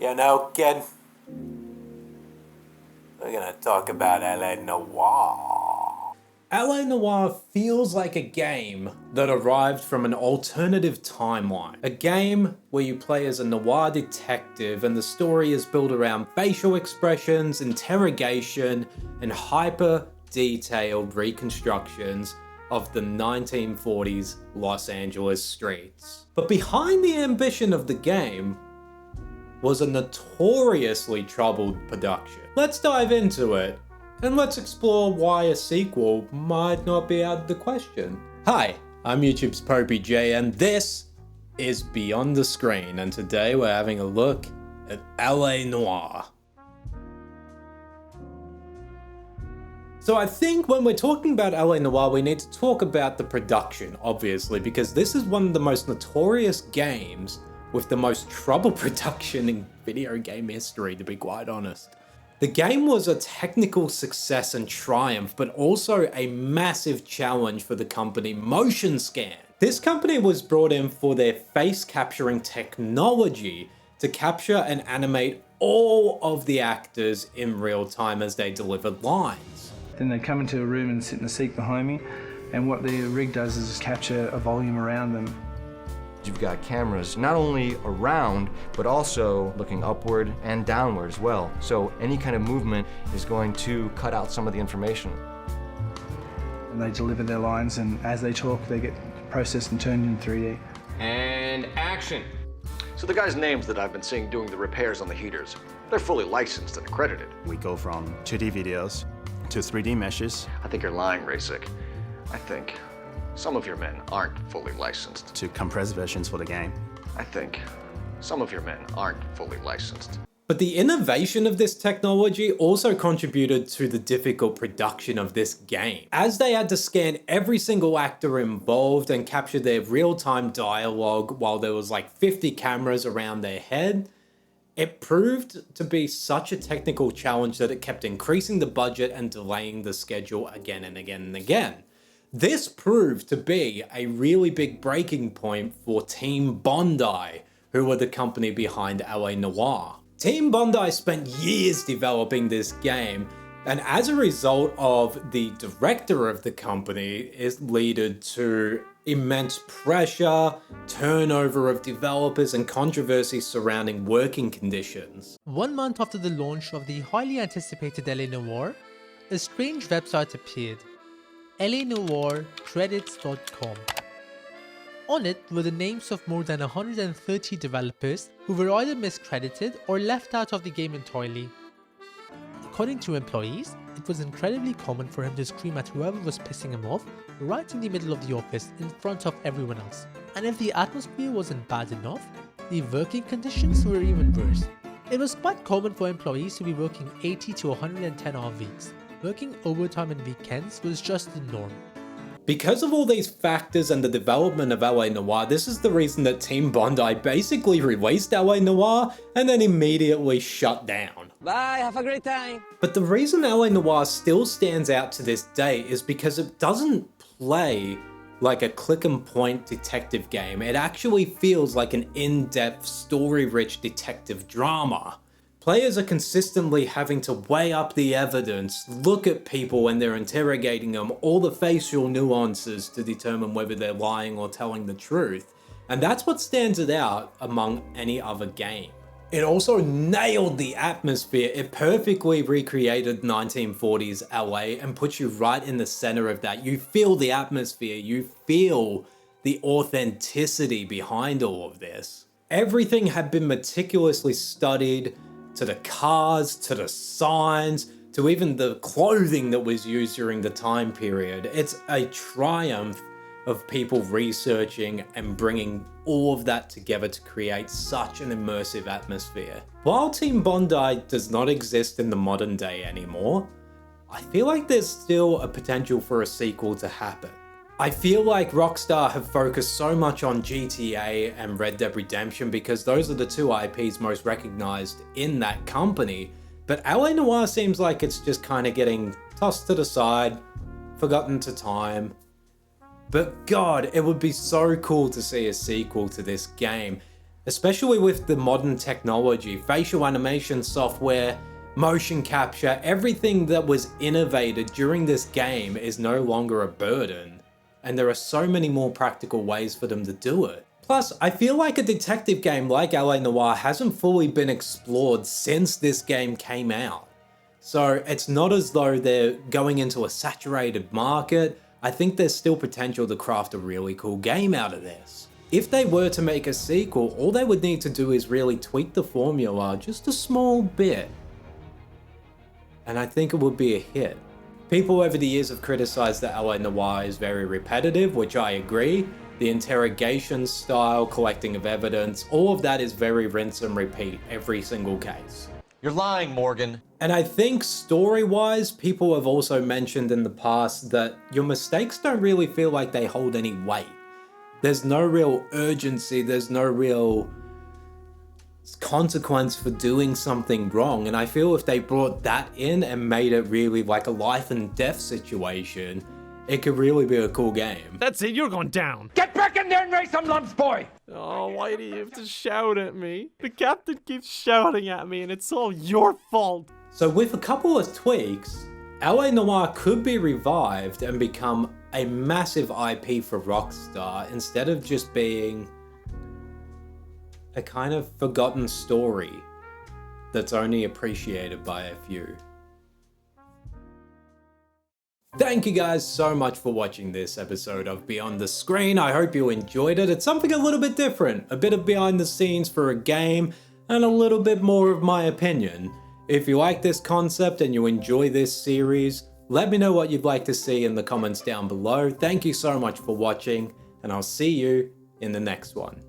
You know, kid, we're gonna talk about L.A Noire. L.A Noire feels like a game that arrived from an alternative timeline. A game where you play as a noir detective and the story is built around facial expressions, interrogation, and hyper-detailed reconstructions of the 1940s Los Angeles streets. But behind the ambition of the game was a notoriously troubled production. Let's dive into it, and let's explore why a sequel might not be out of the question. Hi, I'm YouTube's popeyJN, this is Beyond the Screen, and today we're having a look at L.A Noire. So I think when we're talking about L.A Noire, we need to talk about the production, obviously, because this is one of the most notorious games with the most trouble production in video game history, to be quite honest. The game was a technical success and triumph, but also a massive challenge for the company Motion Scan. This company was brought in for their face capturing technology to capture and animate all of the actors in real time as they delivered lines. Then they come into a room and sit in the seat behind me, and what the rig does is capture a volume around them. You've got cameras not only around, but also looking upward and downward as well. So any kind of movement is going to cut out some of the information. And they deliver their lines, and as they talk, they get processed and turned in 3D. And action. So the guys' names that I've been seeing doing the repairs on the heaters, they're fully licensed and accredited. We go from 2D videos to 3D meshes. I think you're lying, Rasic. I think some of your men aren't fully licensed. To compressed versions for the game. I think some of your men aren't fully licensed. But the innovation of this technology also contributed to the difficult production of this game, as they had to scan every single actor involved and capture their real-time dialogue while there was like 50 cameras around their head. It proved to be such a technical challenge that it kept increasing the budget and delaying the schedule again and again and again. This proved to be a really big breaking point for Team Bondi, who were the company behind L.A Noire. Team Bondi spent years developing this game, and as a result of the director of the company, it led to immense pressure, turnover of developers, and controversy surrounding working conditions. 1 month after the launch of the highly anticipated L.A Noire, a strange website appeared. LANoirecredits.com. On it were the names of more than 130 developers who were either miscredited or left out of the game entirely. According to employees, it was incredibly common for him to scream at whoever was pissing him off right in the middle of the office in front of everyone else. And if the atmosphere wasn't bad enough, the working conditions were even worse. It was quite common for employees to be working 80 to 110 hour weeks. Working overtime and weekends was just the norm. Because of all these factors and the development of L.A Noire, this is the reason that Team Bondi basically released L.A Noire and then immediately shut down. Bye, have a great time. But the reason L.A Noire still stands out to this day is because it doesn't play like a click and point detective game. It actually feels like an in-depth, story-rich detective drama. Players are consistently having to weigh up the evidence, look at people when they're interrogating them, all the facial nuances to determine whether they're lying or telling the truth. And that's what stands it out among any other game. It also nailed the atmosphere. It perfectly recreated 1940s LA and puts you right in the center of that. You feel the atmosphere, you feel the authenticity behind all of this. Everything had been meticulously studied, to the cars, to the signs, to even the clothing that was used during the time period. It's a triumph of people researching and bringing all of that together to create such an immersive atmosphere. While Team Bondi does not exist in the modern day anymore, I feel like there's still a potential for a sequel to happen. I feel like Rockstar have focused so much on GTA and Red Dead Redemption because those are the two IPs most recognized in that company, but L.A Noire seems like it's just kind of getting tossed to the side, forgotten to time. But God, it would be so cool to see a sequel to this game, Especially with the modern technology, facial animation software, motion capture, everything that was innovated during this game is no longer a burden. And there are so many more practical ways for them to do it. Plus, I feel like a detective game like L.A Noire hasn't fully been explored since this game came out. So it's not as though they're going into a saturated market. I think there's still potential to craft a really cool game out of this. If they were to make a sequel, all they would need to do is really tweak the formula just a small bit. And I think it would be a hit. People over the years have criticized that L.A Noire is very repetitive, which I agree. The interrogation style, collecting of evidence, all of that is very rinse and repeat every single case. You're lying, Morgan. And I think story-wise, people have also mentioned in the past that your mistakes don't really feel like they hold any weight. There's no real urgency, there's no real consequence for doing something wrong. And I feel if they brought that in and made it really like a life and death situation, it could really be a cool game. That's it, you're going down. Get back in there and raise some lumps, boy! Oh, why do you have to shout at me? The captain keeps shouting at me and it's all your fault. So with a couple of tweaks, L.A Noire could be revived and become a massive IP for Rockstar instead of just being a kind of forgotten story that's only appreciated by a few. Thank you guys so much for watching this episode of Beyond the Screen. I hope you enjoyed it. It's something a little bit different, a bit of behind the scenes for a game and a little bit more of my opinion. If you like this concept and you enjoy this series, let me know what you'd like to see in the comments down below. Thank you so much for watching, and I'll see you in the next one.